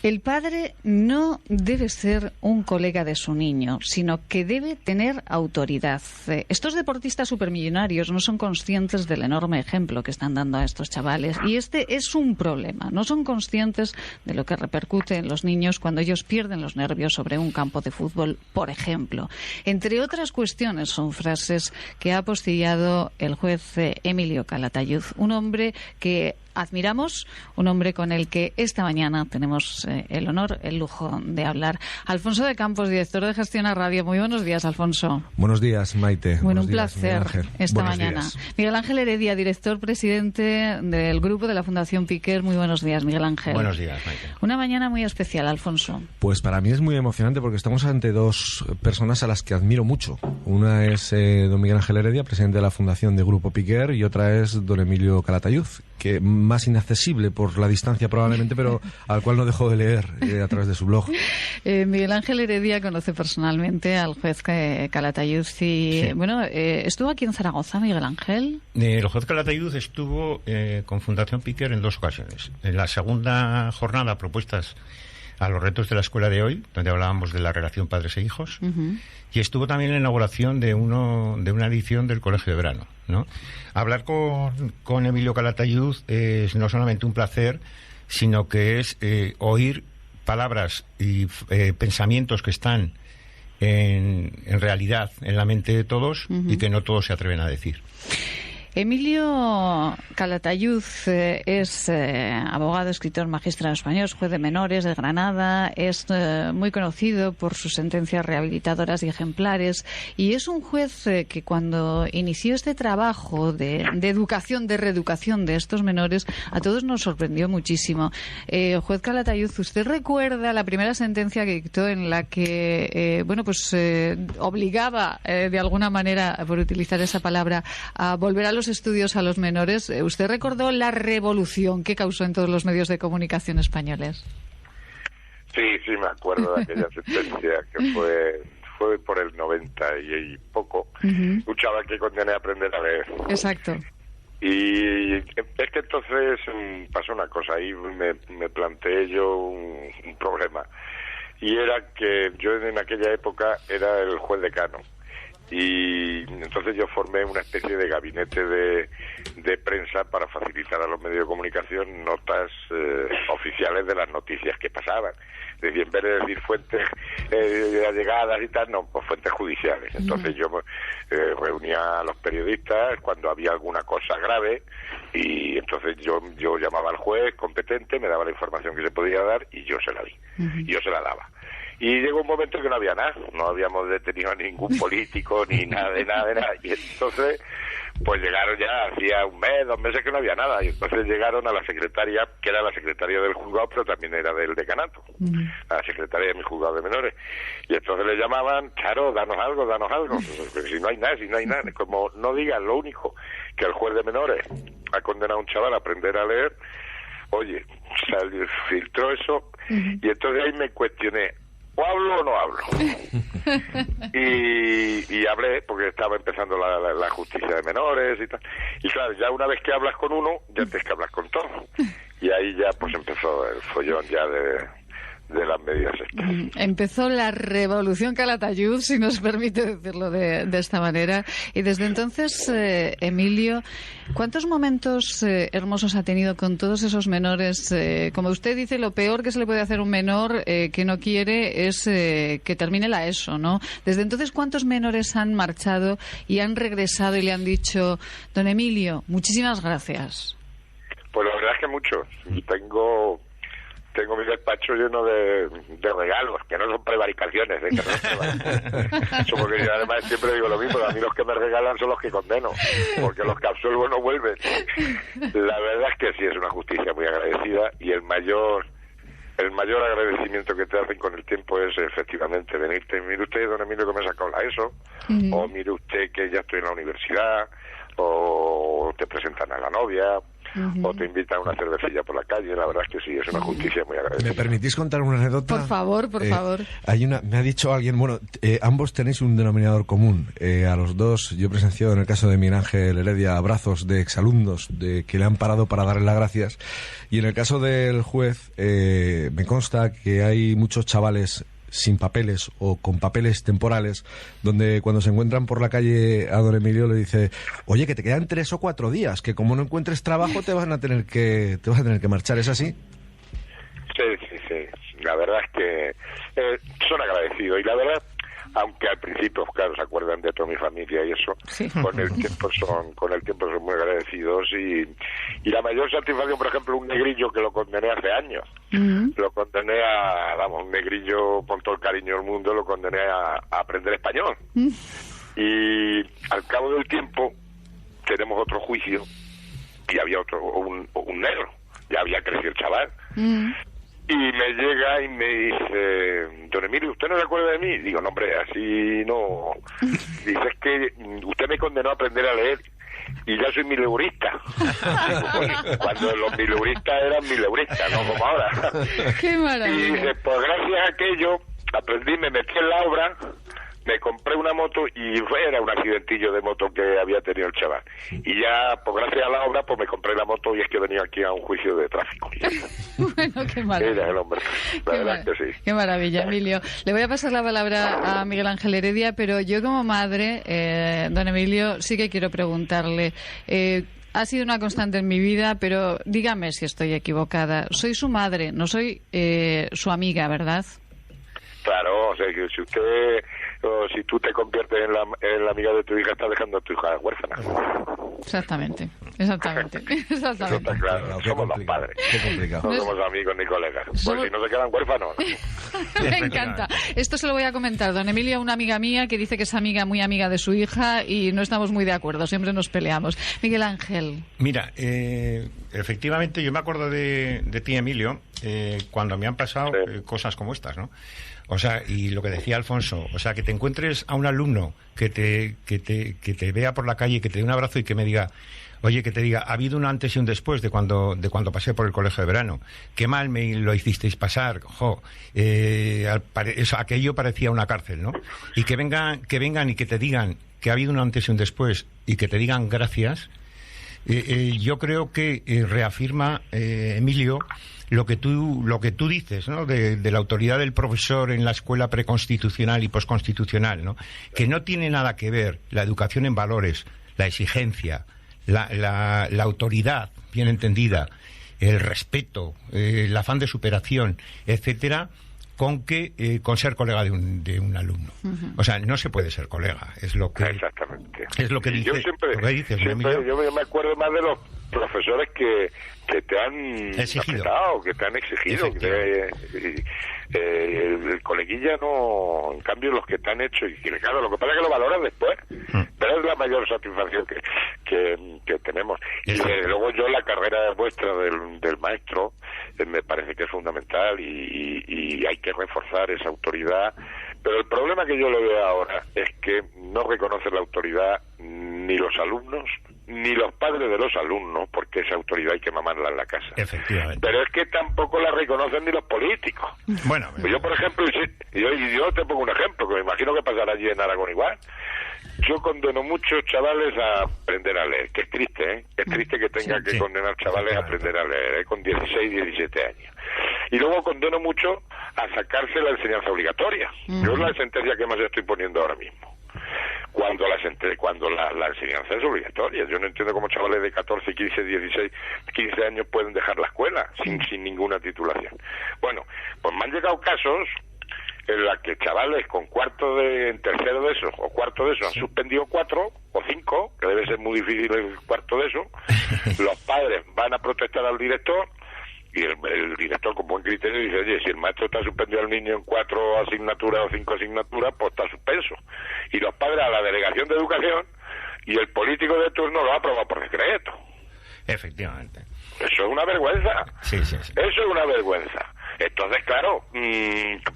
El padre no debe ser un colega de su niño, sino que debe tener autoridad. Estos deportistas supermillonarios no son conscientes del enorme ejemplo que están dando a estos chavales, y este es un problema. No son conscientes de lo que repercute en los niños cuando ellos pierden los nervios sobre un campo de fútbol, por ejemplo. Entre otras cuestiones, son frases que ha apostillado el juez Emilio Calatayud, un hombre que admiramos, un hombre con el que esta mañana tenemos el honor, el lujo de hablar. Alfonso de Campos, director de Gestión a Radio. Muy buenos días, Alfonso. Buenos días, Maite. Bueno, buenos un placer esta buenos mañana. Días. Miguel Ángel Heredia, director presidente del grupo de la Fundación Piquer. Muy buenos días, Miguel Ángel. Buenos días, Maite. Una mañana muy especial, Alfonso. Pues para mí es muy emocionante porque estamos ante dos personas a las que admiro mucho. Una es don Miguel Ángel Heredia, presidente de la Fundación de Grupo Piquer, y otra es don Emilio Calatayud, que más inaccesible por la distancia probablemente, pero al cual no dejo de leer a través de su blog. Miguel Ángel Heredia conoce personalmente al juez Calatayud y, sí. Bueno, ¿estuvo aquí en Zaragoza, Miguel Ángel? El juez Calatayud estuvo con Fundación Piquer en 2 ocasiones. En la segunda jornada, propuestas a los retos de la escuela de hoy, donde hablábamos de la relación padres e hijos, y estuvo también en la inauguración de una edición del Colegio de Verano, ¿no? Hablar con Emilio Calatayud es no solamente un placer, sino que es oír palabras y pensamientos que están en realidad en la mente de todos y que no todos se atreven a decir. Emilio Calatayud es abogado, escritor, magistrado español, juez de menores de Granada, es muy conocido por sus sentencias rehabilitadoras y ejemplares, y es un juez que cuando inició este trabajo de educación, de reeducación de estos menores, a todos nos sorprendió muchísimo. Juez Calatayud, ¿usted recuerda la primera sentencia que dictó en la que obligaba de alguna manera, por utilizar esa palabra, a volver a los estudios a los menores? ¿Usted recordó la revolución que causó en todos los medios de comunicación españoles? Sí, me acuerdo de aquella sentencia que fue por el 90 y poco. Un chaval que condené a aprender a leer. Exacto. Y es que entonces pasó una cosa, ahí me planteé yo un problema. Y era que yo en aquella época era el juez decano. Y entonces yo formé una especie de gabinete de prensa para facilitar a los medios de comunicación notas oficiales de las noticias que pasaban. Es decir, en vez de decir fuentes allegadas y tal, no, pues fuentes judiciales. Entonces yo reunía a los periodistas cuando había alguna cosa grave, y entonces yo llamaba al juez competente, me daba la información que se podía dar y yo se la di, yo se la daba. Y llegó un momento que no había nada, no habíamos detenido a ningún político ni nada de nada, y entonces pues llegaron ya, hacía 1 mes, 2 meses que no había nada, y entonces llegaron a la secretaria, que era la secretaria del juzgado, pero también era del decanato, a la secretaria de mi juzgado de menores, y entonces le llamaban, claro, danos algo, pero si no hay nada, como no digan lo único, que el juez de menores ha condenado a un chaval a aprender a leer. Oye, filtró eso, y entonces ahí me cuestioné, ¿o hablo o no hablo? y hablé, porque estaba empezando la justicia de menores y tal. Y claro, ya una vez que hablas con uno, ya tienes que hablar con todo. Y ahí ya pues empezó el follón ya de las medidas estas. Empezó la revolución Calatayud, si nos permite decirlo de esta manera. Y desde entonces, Emilio, ¿cuántos momentos hermosos ha tenido con todos esos menores? Como usted dice, lo peor que se le puede hacer a un menor que no quiere es que termine la ESO, ¿no? Desde entonces, ¿cuántos menores han marchado y han regresado y le han dicho, don Emilio, muchísimas gracias? Pues la verdad es que muchos. Tengo mi despacho lleno de regalos, que no son prevaricaciones, que no son prevaricaciones. Eso porque yo además siempre digo lo mismo, a mí los que me regalan son los que condeno, porque los que absuelvo no vuelven. La verdad es que sí, es una justicia muy agradecida, y el mayor agradecimiento que te hacen con el tiempo es efectivamente venirte, mire usted, don Emilio, que me he sacado la ESO, o mire usted que ya estoy en la universidad, o te presentan a la novia, o te invitan a una cervecilla por la calle. La verdad es que sí, es una justicia muy agradecida. ¿Me permitís contar una anécdota? Por favor, por favor. Me ha dicho alguien, bueno, ambos tenéis un denominador común. A los dos, yo he presenciado en el caso de Miguel Ángel Heredia abrazos de exalumnos que le han parado para darle las gracias. Y en el caso del juez, me consta que hay muchos chavales sin papeles o con papeles temporales, donde cuando se encuentran por la calle a don Emilio le dice: oye, que te quedan 3 o 4 días, que como no encuentres trabajo te vas a tener que marchar. ¿Es así? Sí. La verdad es que son agradecidos, y la verdad, aunque al principio, claro, se acuerdan de toda mi familia y eso, sí. con el tiempo son muy agradecidos, y la mayor satisfacción, por ejemplo, un negrillo que lo condené hace años, lo condené un negrillo con todo el cariño del mundo, lo condené a aprender español, y al cabo del tiempo tenemos otro juicio, y había un negro, ya había crecido el chaval, y me llega y me dice: don Emilio, ¿usted no se acuerda de mí? Digo: no, hombre, así no. Dice: es que usted me condenó a aprender a leer y ya soy mileurista. Cuando los mileuristas eran mileuristas, no como ahora. ¡Qué maravilla! Y dice: pues gracias a aquello aprendí, me metí en la obra, me compré una moto, y era un accidentillo de moto que había tenido el chaval. Y ya, pues gracias a la obra, pues me compré la moto, y es que venía aquí a un juicio de tráfico. Bueno, qué maravilla. Mira el hombre, la verdad que sí. Qué maravilla, Emilio. Le voy a pasar la palabra a Miguel Ángel Heredia, pero yo como madre, don Emilio, sí que quiero preguntarle. Ha sido una constante en mi vida, pero dígame si estoy equivocada. Soy su madre, no soy su amiga, ¿verdad? Claro, o sea, que si tú te conviertes en la amiga de tu hija, estás dejando a tu hija huérfana. Exactamente. Eso está claro. Somos los padres. Qué complicado. No somos amigos ni colegas. Pues si no se quedan huérfanos. Me encanta. Esto se lo voy a comentar. Don Emilio, una amiga mía que dice que es muy amiga de su hija, y no estamos muy de acuerdo. Siempre nos peleamos. Miguel Ángel. Mira, efectivamente, yo me acuerdo de ti, Emilio, cuando me han pasado cosas como estas, ¿no? O sea, y lo que decía Alfonso, o sea, que te encuentres a un alumno que te vea por la calle, que te dé un abrazo y que me diga: oye, que te diga, ha habido un antes y un después de cuando pasé por el colegio de verano. Qué mal me lo hicisteis pasar, aquello parecía una cárcel, ¿no? Y que vengan y que te digan que ha habido un antes y un después, y que te digan gracias. Yo creo que reafirma, Emilio, lo que tú dices, ¿no? De la autoridad del profesor en la escuela preconstitucional y posconstitucional, ¿no? Que no tiene nada que ver la educación en valores, la exigencia, la autoridad bien entendida, el respeto, el afán de superación, etcétera, con ser colega de un alumno. O sea, no se puede ser colega, es lo que exactamente. Es lo que dice. Yo siempre yo me acuerdo más de los profesores que te han respetado, que te han exigido, el coleguilla no, en cambio los que te han hecho, y claro, lo que pasa es que lo valoran después, pero es la mayor satisfacción que tenemos. Y desde luego yo la carrera vuestra del maestro me parece que es fundamental, y hay que reforzar esa autoridad, pero el problema que yo le veo ahora es que no reconocen la autoridad ni los alumnos ni los padres de los alumnos, porque esa autoridad hay que mamarla en la casa. Efectivamente. Pero es que tampoco la reconocen ni los políticos. Bueno, pues yo, por ejemplo, yo te pongo un ejemplo, que me imagino que pasará allí en Aragón igual. Yo condeno muchos chavales a aprender a leer, que es triste, ¿eh? Es triste que tenga que condenar chavales a aprender a leer, con 16, 17 años. Y luego condeno mucho a sacarse la enseñanza obligatoria. Yo es la sentencia que más estoy poniendo ahora mismo. Cuando la enseñanza es obligatoria. Yo no entiendo cómo chavales de 14, 15, 16, 15 años pueden dejar la escuela sin ninguna titulación. Bueno, pues me han llegado casos en la que chavales con tercero de eso o cuarto de eso han suspendido 4 o 5, que debe ser muy difícil el cuarto de eso. Los padres van a protestar al director, y el director, con buen criterio, dice: oye, si el maestro está suspendido al niño en 4 asignaturas o 5 asignaturas, pues está suspenso. Y los padres a la delegación de educación, y el político de turno lo ha aprobado por decreto. Efectivamente. Eso es una vergüenza. Sí. Eso es una vergüenza. Entonces, claro,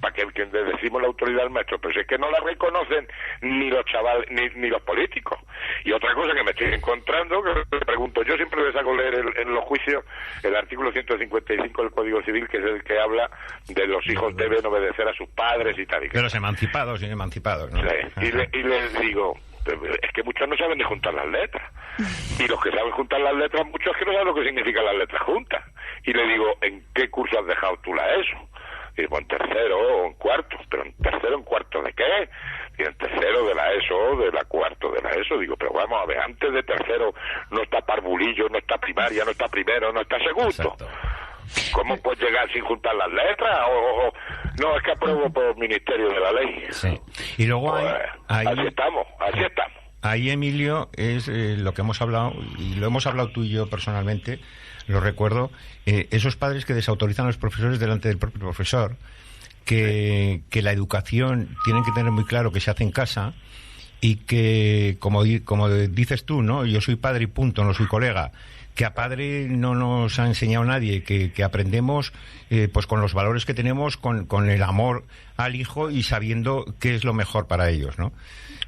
para que le decimos la autoridad al maestro, pero si es que no la reconocen ni los chavales ni los políticos. Y otra cosa que me estoy encontrando, que le pregunto, yo siempre les hago leer en los juicios el artículo 155 del Código Civil, que es el que habla de los hijos deben obedecer a sus padres y tal. De los emancipados y emancipados, ¿no? Sí. Y les digo, es que muchos no saben ni juntar las letras. Y los que saben juntar las letras, muchos que no saben lo que significan las letras juntas. Y le digo, ¿en qué curso has dejado tú la ESO? Y digo, en tercero o en cuarto. ¿Pero en tercero, en cuarto de qué? Y en tercero de la ESO, de la cuarto de la ESO. Digo, pero vamos a ver, antes de tercero no está parvulillo, no está primaria, no está primero, no está segundo. Exacto. ¿Cómo puedes llegar sin juntar las letras? No, es que apruebo por Ministerio de la Ley. Sí. Y luego así estamos. Ahí, Emilio, es lo que hemos hablado, y lo hemos hablado tú y yo personalmente, lo recuerdo, esos padres que desautorizan a los profesores delante del propio profesor, que la educación tienen que tener muy claro que se hace en casa, y que, como dices tú, ¿no? Yo soy padre y punto, no soy colega. Que a padre no nos ha enseñado nadie, que aprendemos pues con los valores que tenemos, con el amor al hijo y sabiendo qué es lo mejor para ellos, ¿no?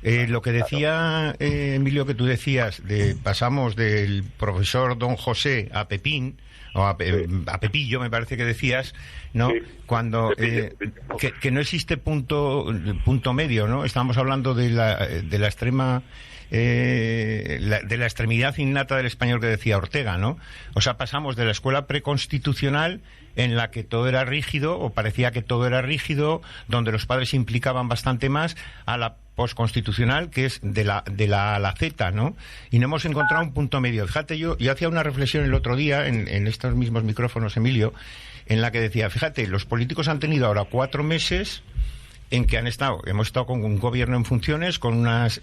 Lo que decía Emilio, que tú decías, pasamos del profesor don José a Pepín, o a Pepillo, me parece que decías, ¿no? Sí. Cuando que no existe punto medio, ¿no? Estábamos hablando de la extrema de la extremidad innata del español que decía Ortega, ¿no? O sea, pasamos de la escuela preconstitucional, en la que todo era rígido, o parecía que todo era rígido, donde los padres se implicaban bastante más, a la postconstitucional, que es de la A a la Z, ¿no? Y no hemos encontrado un punto medio. Fíjate, yo hacía una reflexión el otro día en estos mismos micrófonos, Emilio, en la que decía, fíjate, los políticos han tenido ahora 4 meses en que hemos estado con un gobierno en funciones, con unas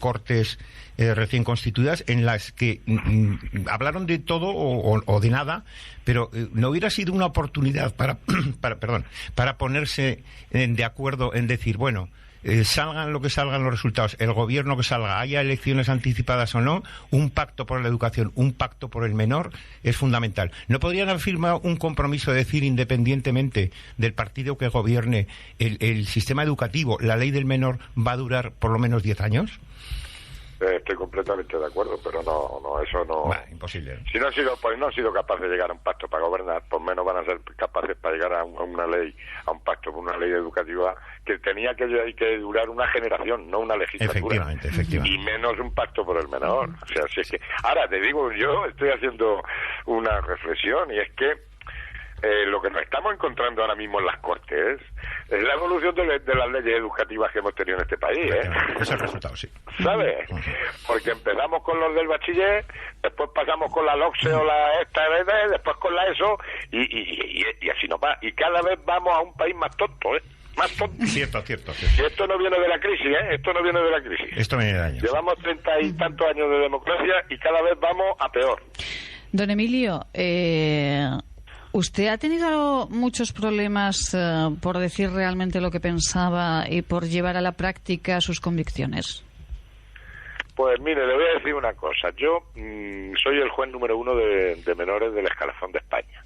cortes recién constituidas, en las que hablaron de todo o de nada, pero no hubiera sido una oportunidad para ponerse de acuerdo en decir, bueno, salgan lo que salgan los resultados, el gobierno que salga, haya elecciones anticipadas o no, un pacto por la educación, un pacto por el menor es fundamental. ¿No podrían haber firmado un compromiso de decir, independientemente del partido que gobierne, el sistema educativo, la ley del menor va a durar por lo menos 10 años? Estoy completamente de acuerdo, pero no, eso no... Bueno, imposible. Si no han sido capaces de llegar a un pacto para gobernar, por menos van a ser capaces para llegar a una ley, a un pacto por una ley educativa que tenía que durar una generación, no una legislatura. Efectivamente. Y menos un pacto por el menor. O sea, si es que... Ahora, te digo, yo estoy haciendo una reflexión, y es que lo que nos estamos encontrando ahora mismo en las Cortes es la evolución de las leyes educativas que hemos tenido en este país, Es el resultado, sí. ¿Sabes? Porque empezamos con los del bachiller, después pasamos con la LOCSE o la después con la ESO, y así nos va. Y cada vez vamos a un país más tonto, Más tonto. Cierto. Y esto no viene de la crisis, Esto no viene de la crisis. Esto viene de años. Llevamos 30 y tantos años de democracia y cada vez vamos a peor. Don Emilio, ¿usted ha tenido muchos problemas por decir realmente lo que pensaba y por llevar a la práctica sus convicciones? Pues mire, le voy a decir una cosa. Yo soy el juez número 1 de menores del escalafón de España.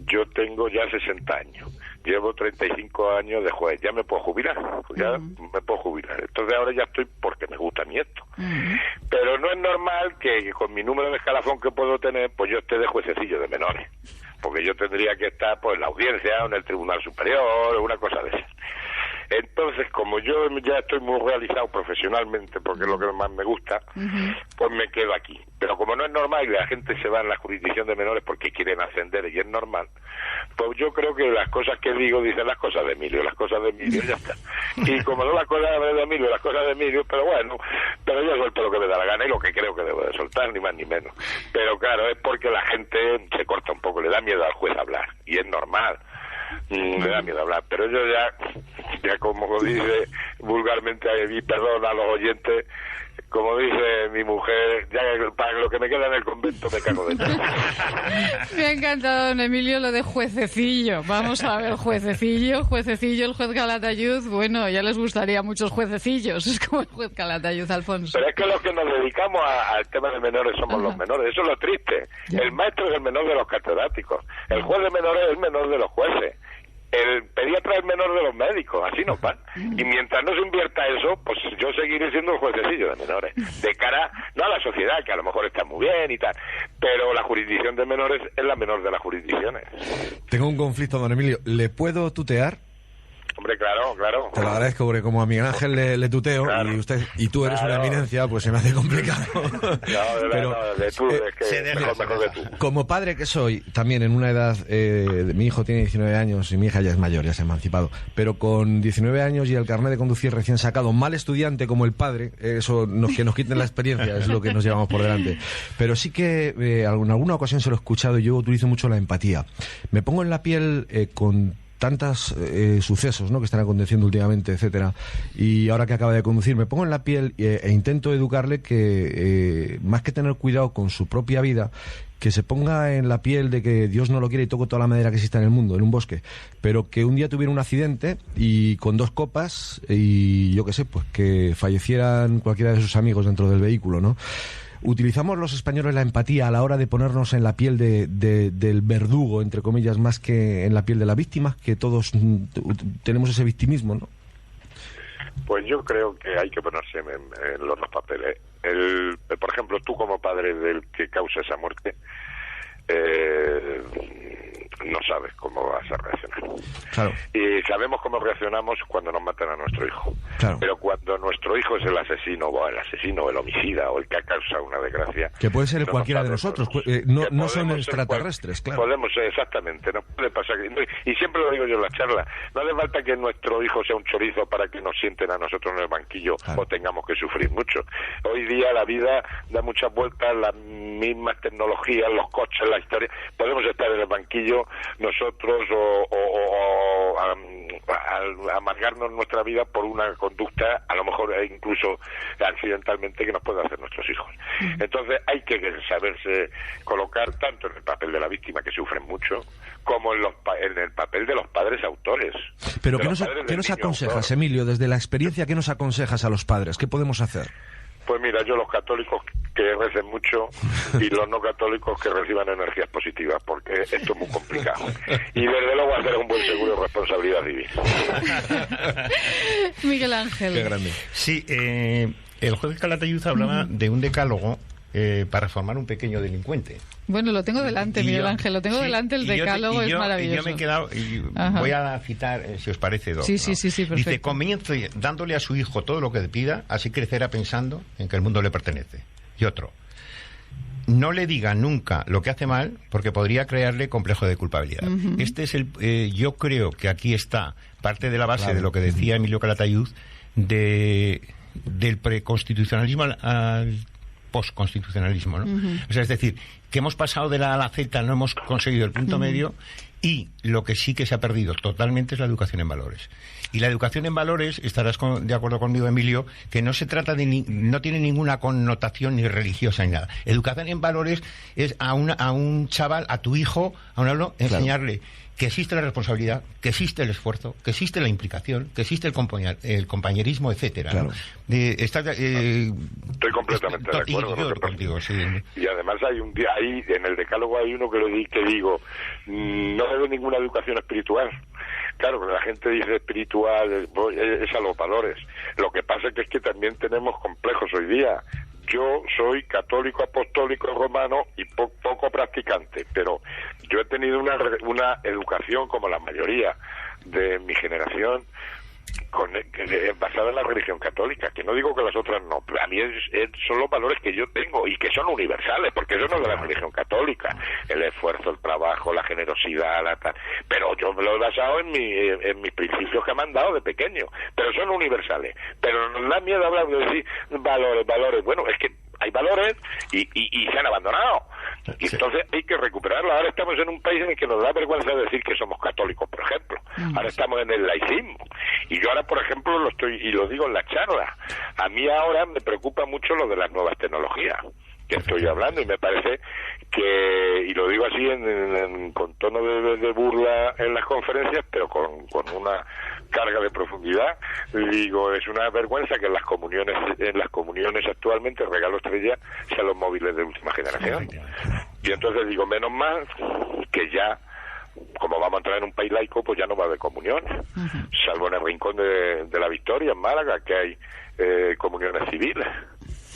Yo tengo ya 60 años. Llevo 35 años de juez. Ya me puedo jubilar. Me puedo jubilar. Entonces ahora ya estoy porque me gusta a mí esto. Pero no es normal que con mi número de escalafón que puedo tener, pues yo esté de juececillo de menores. Porque yo tendría que estar pues en la audiencia o en el Tribunal Superior o una cosa de esas. Entonces, como yo ya estoy muy realizado profesionalmente, porque es lo que más me gusta, pues me quedo aquí. Pero como no es normal y la gente se va en la jurisdicción de menores porque quieren ascender y es normal, pues yo creo que las cosas que digo dicen las cosas de Emilio, ya está. Y como no las cosas de Emilio, las cosas de Emilio, pero bueno, pero yo suelto lo que me da la gana y lo que creo que debo de soltar, ni más ni menos. Pero claro, es porque la gente se corta un poco, le da miedo al juez hablar, y es normal. me da miedo hablar. Pero yo ya como dice vulgarmente, y perdón a los oyentes, como dice mi mujer, ya para lo que me queda en el convento me cago de todo. Me ha encantado, don Emilio, lo de juececillo. Vamos a ver, juececillo, el juez Calatayud. Bueno, ya les gustaría muchos juececillos. Es como el juez Calatayud, Alfonso. Pero es que los que nos dedicamos al tema de menores somos los menores. Eso es lo triste. Ya. El maestro es el menor de los catedráticos. El juez de menores es el menor de los jueces. El pediatra es el menor de los médicos, así nos van. Y mientras no se invierta eso, pues yo seguiré siendo el juececillo de menores. De cara, no a la sociedad, que a lo mejor está muy bien y tal, pero la jurisdicción de menores es la menor de las jurisdicciones. Tengo un conflicto, don Emilio. ¿Le puedo tutear? Hombre, claro. Te lo agradezco, porque como a Miguel Ángel le tuteo, claro, y tú eres una eminencia, pues se me hace complicado. Mejor de tú. Como padre que soy, también en una edad, mi hijo tiene 19 años y mi hija ya es mayor, ya se ha emancipado, pero con 19 años y el carnet de conducir recién sacado, mal estudiante como el padre, eso que nos quiten la experiencia es lo que nos llevamos por delante. Pero sí que en alguna ocasión se lo he escuchado y yo utilizo mucho la empatía. Me pongo en la piel con tantos sucesos, ¿no?, que están aconteciendo últimamente, etcétera, y ahora que acaba de conducir, me pongo en la piel e intento educarle que más que tener cuidado con su propia vida, que se ponga en la piel de que Dios no lo quiere y toco toda la madera que exista en el mundo, en un bosque, pero que un día tuviera un accidente y con 2 copas y yo qué sé, pues que fallecieran cualquiera de sus amigos dentro del vehículo, ¿no? ¿Utilizamos los españoles la empatía a la hora de ponernos en la piel del verdugo, entre comillas, más que en la piel de la víctima? Que todos tenemos ese victimismo, ¿no? Pues yo creo que hay que ponerse en los 2 papeles. Por ejemplo, tú como padre del que causa esa muerte, no sabes cómo vas a reaccionar. Claro. Y sabemos cómo reaccionamos cuando nos matan a nuestro hijo. Claro. Pero cuando nuestro hijo es el asesino, o el homicida, o el que ha causado una desgracia... Que puede ser cualquiera de nosotros, no son extraterrestres, claro. Podemos ser, exactamente, no puede pasar... Y siempre lo digo yo en la charla, no hace falta que nuestro hijo sea un chorizo para que nos sienten a nosotros en el banquillo, claro, o tengamos que sufrir mucho. Hoy día la vida da muchas vueltas, las mismas tecnologías, los coches, la historia... Podemos estar en el banquillo nosotros o amargarnos nuestra vida por una conducta, a lo mejor incluso accidentalmente, que nos puede hacer nuestros hijos. Entonces hay que saberse colocar tanto en el papel de la víctima, que sufren mucho, como en el papel de los padres autores. Pero ¿qué nos aconsejas, Emilio, desde la experiencia, qué nos aconsejas a los padres? ¿Qué podemos hacer? Pues mira, yo los católicos que recen mucho y los no católicos que reciban energías positivas, porque esto es muy complicado. Y desde luego hacer un buen seguro de responsabilidad civil. Miguel Ángel. Qué grande. Sí, el juez Calatayud hablaba de un decálogo para formar un pequeño delincuente. Bueno, lo tengo delante, Miguel Ángel, lo tengo delante, el decálogo es maravilloso. Y yo me he quedado, voy a citar, si os parece, dos. Sí, perfecto. Dice, comience dándole a su hijo todo lo que le pida, así crecerá pensando en que el mundo le pertenece. Y otro, no le diga nunca lo que hace mal, porque podría crearle complejo de culpabilidad. Este es yo creo que aquí está parte de la base de lo que decía Emilio Calatayud, del preconstitucionalismo al postconstitucionalismo, ¿no? O sea, es decir, que hemos pasado de la A a la Z, no hemos conseguido el punto medio, y lo que sí que se ha perdido totalmente es la educación en valores. Y la educación en valores, estarás de acuerdo conmigo, Emilio, que no se trata no tiene ninguna connotación ni religiosa ni nada. Educación en valores es a un chaval, a tu hijo, a un alumno, enseñarle que existe la responsabilidad, que existe el esfuerzo, que existe la implicación, que existe el compañerismo, etcétera. Claro. Estoy completamente de acuerdo contigo. Sí. Y además hay un día ahí, en el decálogo hay uno que digo, no debe ninguna educación espiritual. Claro, porque la gente dice espiritual, es a los valores. Lo que pasa es que también tenemos complejos hoy día. Yo soy católico, apostólico, romano y poco practicante, pero yo he tenido una educación, como la mayoría de mi generación, basada en la religión católica, que no digo que las otras no, pero a mí son los valores que yo tengo y que son universales, porque eso no es de la religión católica, el esfuerzo, el trabajo, la generosidad, pero yo me lo he basado en mis principios que me han dado de pequeño, pero son universales. Pero nos da miedo hablar de decir valores, bueno, es que hay valores y se han abandonado. Y entonces hay que recuperarlo. Ahora estamos en un país en el que nos da vergüenza decir que somos católicos, por ejemplo. Ahora estamos en el laicismo. Y yo ahora, por ejemplo, lo digo en la charla, a mí ahora me preocupa mucho lo de las nuevas tecnologías que estoy hablando, y me parece que, y lo digo así con tono de burla en las conferencias, pero con una carga de profundidad, digo, es una vergüenza que en las comuniones actualmente regalo estrella sean los móviles de última generación. Y entonces digo, menos mal que ya, como vamos a entrar en un país laico, pues ya no va a haber comunión, salvo en el Rincón de la Victoria, en Málaga, que hay comuniones civiles,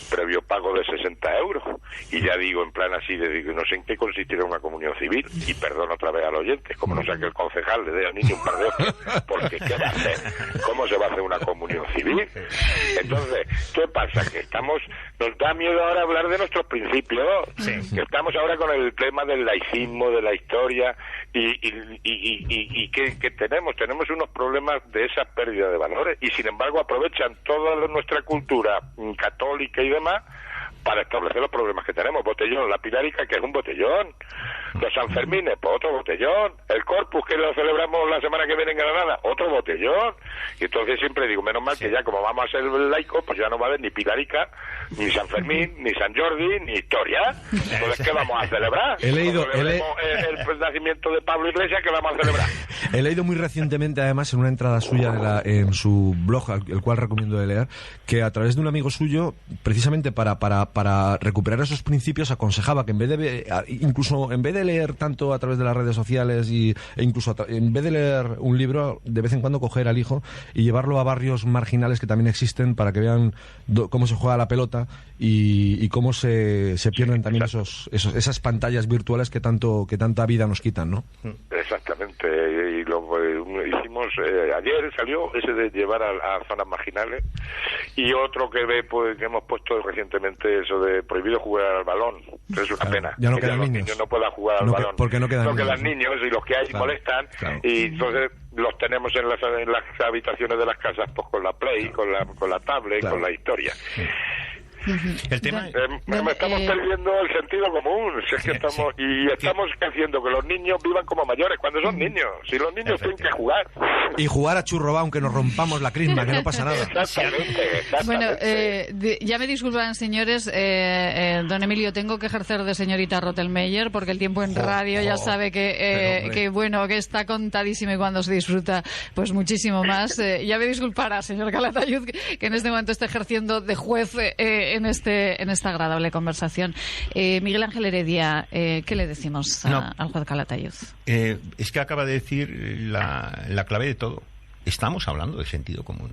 previo pago de 60 euros. Y ya digo, en plan así, no sé en qué consistirá una comunión civil, y perdón otra vez al oyente, como no sea que el concejal le dé al niño un par de hostias, porque ¿qué va a hacer? ¿Cómo se va a hacer una comunión civil? Entonces, ¿qué pasa? Que nos da miedo ahora hablar de nuestros principios, que estamos ahora con el tema del laicismo, de la historia, y que tenemos unos problemas de esa pérdida de valores, y sin embargo aprovechan toda nuestra cultura católica y demás para establecer los problemas que tenemos. Botellón, la Pilarica, que es un botellón, los Sanfermines, pues otro botellón, el Corpus, que lo celebramos la semana que viene en Granada, otro botellón. Y entonces siempre digo, menos mal que ya como vamos a ser laicos, pues ya no va a haber ni Pilarica, ni San Fermín, ni San Jordi, ni historia. Entonces, ¿qué vamos a celebrar? El nacimiento de Pablo Iglesias, ¿qué vamos a celebrar? He leído muy recientemente, además, en una entrada suya en su blog, el cual recomiendo de leer, que a través de un amigo suyo, precisamente para recuperar esos principios, aconsejaba que incluso en vez de leer tanto a través de las redes sociales e incluso en vez de leer un libro, de vez en cuando coger al hijo y llevarlo a barrios marginales que también existen para que vean cómo se juega la pelota y cómo se pierden también esas pantallas virtuales que tanta vida nos quitan, ¿no? Exactamente, y lo hicimos ayer, salió ese de llevar a zonas marginales, y otro que hemos puesto recientemente, eso de prohibido jugar al balón, que es una pena, ya no que quedan los niños no puedan jugar al balón, porque no quedan niños, y los que hay molestan, y entonces los tenemos en las habitaciones de las casas, pues con la Play, con la tablet, con la historia. El tema estamos perdiendo el sentido común, si es que estamos haciendo que los niños vivan como mayores cuando son niños. Si los niños tienen que jugar y jugar a churrobá, aunque nos rompamos la crisma, que no pasa nada. Exactamente. Bueno, ya me disculpan, señores, don Emilio, tengo que ejercer de señorita Rottelmeier porque el tiempo en radio ya sabe que está contadísimo, y cuando se disfruta pues muchísimo más. Ya me disculpará, señor Calatayud, que en este momento está ejerciendo de juez en esta agradable conversación. Miguel Ángel Heredia, ¿qué le decimos al juez Calatayud? Es que acaba de decir la clave de todo. Estamos hablando de sentido común.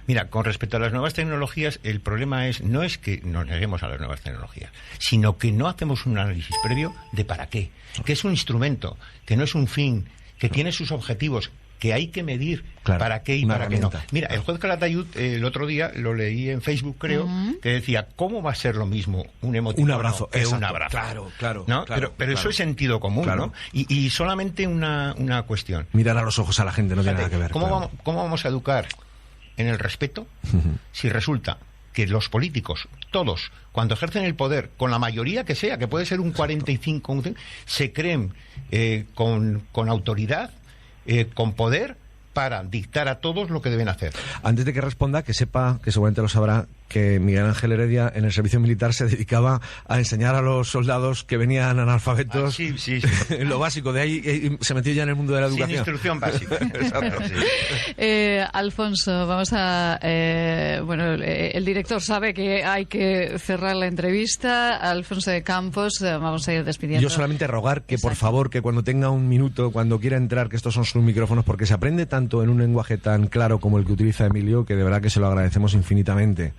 Mira, con respecto a las nuevas tecnologías, el problema no es que nos neguemos a las nuevas tecnologías, sino que no hacemos un análisis previo de para qué, que es un instrumento, que no es un fin, que tiene sus objetivos, que hay que medir para qué y para qué no. Mira, el juez Calatayud, el otro día lo leí en Facebook, creo, que decía, ¿cómo va a ser lo mismo un emoticono que un abrazo? Claro. ¿No? Pero eso es sentido común, ¿no? Y solamente una cuestión. Mirar a los ojos a la gente no tiene nada que ver. ¿Cómo vamos a educar en el respeto si resulta que los políticos, todos, cuando ejercen el poder, con la mayoría que sea, que puede ser un 45, se creen con autoridad, con poder, para dictar a todos lo que deben hacer? Antes de que responda, que sepa, que seguramente lo sabrá, que Miguel Ángel Heredia en el servicio militar se dedicaba a enseñar a los soldados que venían analfabetos lo básico. De ahí se metió ya en el mundo de la educación. Sin instrucción básica. Exacto, Alfonso, vamos a... el director sabe que hay que cerrar la entrevista. Alfonso de Campos, vamos a ir despidiendo. Yo solamente rogar que, por favor, que cuando tenga un minuto, cuando quiera entrar, que estos son sus micrófonos, porque se aprende tanto en un lenguaje tan claro como el que utiliza Emilio, que de verdad que se lo agradecemos infinitamente.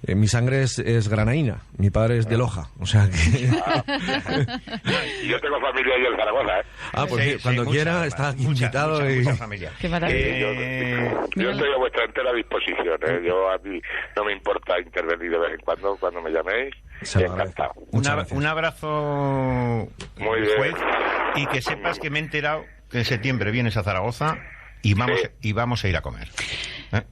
Mi sangre es granaína, mi padre es de Loja, o sea que... Yo tengo familia ahí en Zaragoza, pues cuando quiera está aquí invitado. Mucha familia. Qué maravilla. Yo estoy a vuestra entera disposición, a mí no me importa intervenir de vez en cuando me llaméis. Encantado. Un abrazo, muy bien. Juez, y que sepas que me he enterado que en septiembre vienes a Zaragoza y vamos a ir a comer.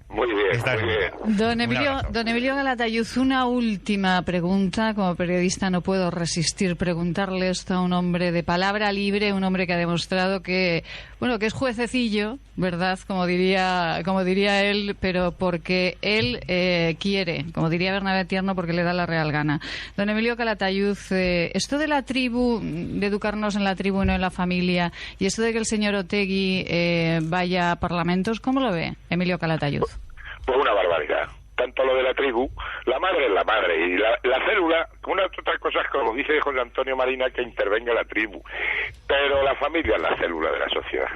Muy bien, muy bien. Don Emilio Calatayud, una última pregunta. Como periodista no puedo resistir preguntarle esto a un hombre de palabra libre, un hombre que ha demostrado que, bueno, que es juececillo, ¿verdad? Como diría él, pero porque él quiere, como diría Bernabé Tierno, porque le da la real gana. Don Emilio Calatayud, esto de la tribu, de educarnos en la tribu y no en la familia, y esto de que el señor Otegi vaya a parlamentos, ¿cómo lo ve Emilio Calatayud? Pues una barbaridad. Tanto lo de la tribu, la madre es la madre, y la célula, una de otras cosas, como dice José Antonio Marina, que intervenga la tribu, pero la familia es la célula de la sociedad,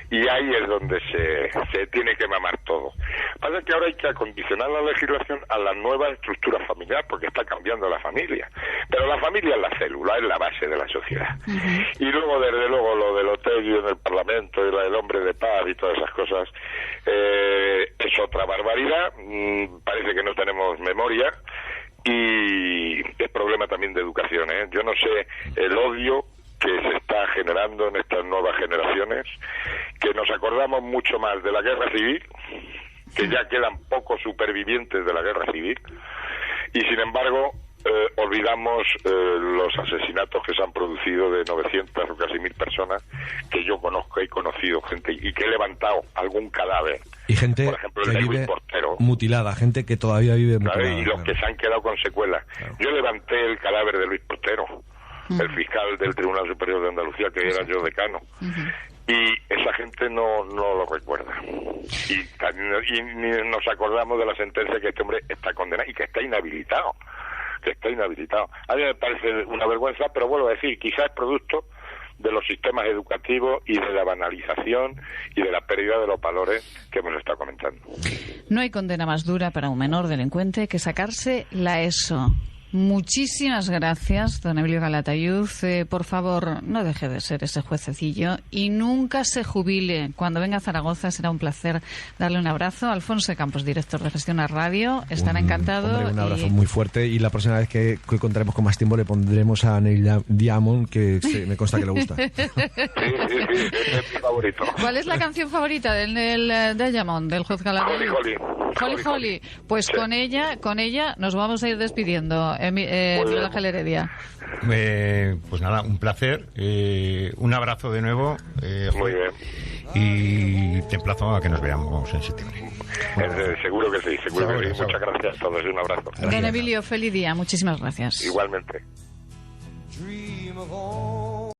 y ahí es donde se tiene que mamar todo. Pasa que ahora hay que acondicionar la legislación a la nueva estructura familiar, porque está cambiando la familia, pero la familia es la célula, es la base de la sociedad. Y luego, desde luego, lo del Otegi en el Parlamento, y la del hombre de paz y todas esas cosas, es otra barbaridad. Parece que no tenemos memoria, y es problema también de educación, ¿eh? Yo no sé el odio que se está generando en estas nuevas generaciones, que nos acordamos mucho más de la guerra civil, que ya quedan pocos supervivientes de la guerra civil, y sin embargo olvidamos los asesinatos que se han producido de 900 o casi 1000 personas que yo conozco, he conocido gente y que he levantado algún cadáver. Y gente, por ejemplo, que el de vive Luis Portero, mutilada, gente que todavía vive mutilada. Y los que se han quedado con secuelas. Claro. Yo levanté el cadáver de Luis Portero, el fiscal del Tribunal Superior de Andalucía, que era yo decano. Y esa gente no lo recuerda. Y nos acordamos de la sentencia que este hombre está condenado y que está inhabilitado. A mí me parece una vergüenza, pero vuelvo a decir, quizás es producto de los sistemas educativos y de la banalización y de la pérdida de los valores que hemos estado comentando. No hay condena más dura para un menor delincuente que sacarse la ESO. Muchísimas gracias, don Emilio Calatayud. Por favor, no deje de ser ese juececillo y nunca se jubile. Cuando venga a Zaragoza será un placer darle un abrazo. Alfonso Campos, director de Gestión a Radio, estará encantado. Hombre, un abrazo muy fuerte, y la próxima vez que contaremos con más tiempo le pondremos a Neil Diamond, que me consta que le gusta. Sí, es mi favorito. ¿Cuál es la canción favorita del Diamond, del juez Calatayud? Holly. Pues sí. con ella nos vamos a ir despidiendo. Miguel Ángel Heredia. Pues nada, un placer, un abrazo de nuevo, muy bien, y te emplazo a que nos veamos en septiembre. Seguro que sí. Muchas gracias a todos y un abrazo. Don Emilio, feliz día, muchísimas gracias. Igualmente.